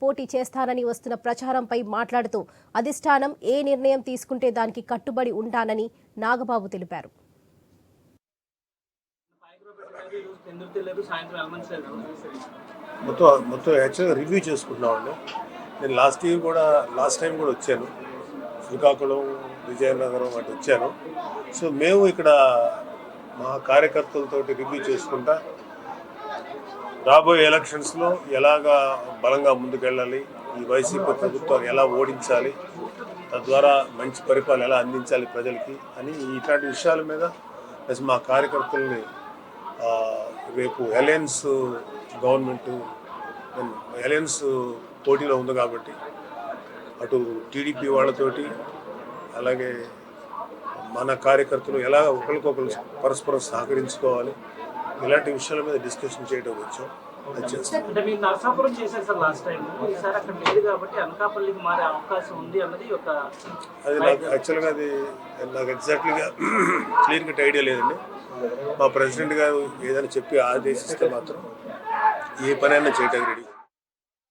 పోటీ చేస్తానని వస్తున్న ప్రచారంపై మాట్లాడుతూ అధిష్టానం ఏ నిర్ణయం తీసుకుంటే దానికి కట్టుబడి ఉంటానని నాగబాబు తెలిపారు. మొత్తం యాక్చువల్గా రివ్యూ చేసుకుంటున్నామండి. నేను లాస్ట్ టైం కూడా వచ్చాను. శ్రీకాకుళం, విజయనగరం అటు వచ్చాను. సో మేము ఇక్కడ మా కార్యకర్తలతో రివ్యూ చేసుకుంటా రాబోయే ఎలక్షన్స్లో ఎలాగా బలంగా ముందుకెళ్ళాలి, ఈ వైసీపీ ప్రభుత్వాన్ని ఎలా ఓడించాలి, తద్వారా మంచి పరిపాలన ఎలా అందించాలి ప్రజలకి అని ఇట్లాంటి విషయాల మీద మా కార్యకర్తల్ని రేపు అలయన్స్ గవర్నమెంట్ అలయన్స్ పోటీలో ఉంది కాబట్టి అటు టీడీపీ వాళ్ళతోటి అలాగే మన కార్యకర్తలు ఎలా ఒకరికొకరు పరస్పరం సహకరించుకోవాలి ఇలాంటి విషయాల మీద డిస్కషన్ చేయడం వచ్చాం. అది చేస్తాం. అది నాకు యాక్చువల్గా నాకు ఎగ్జాక్ట్లీగా క్లియర్ కట్ ఐడియా లేదండి. మా ప్రెసిడెంట్ గారు ఏదైనా చెప్పి ఆదేశిస్తే మాత్రం ఏ పనైనా చేయడానికి రెడీ.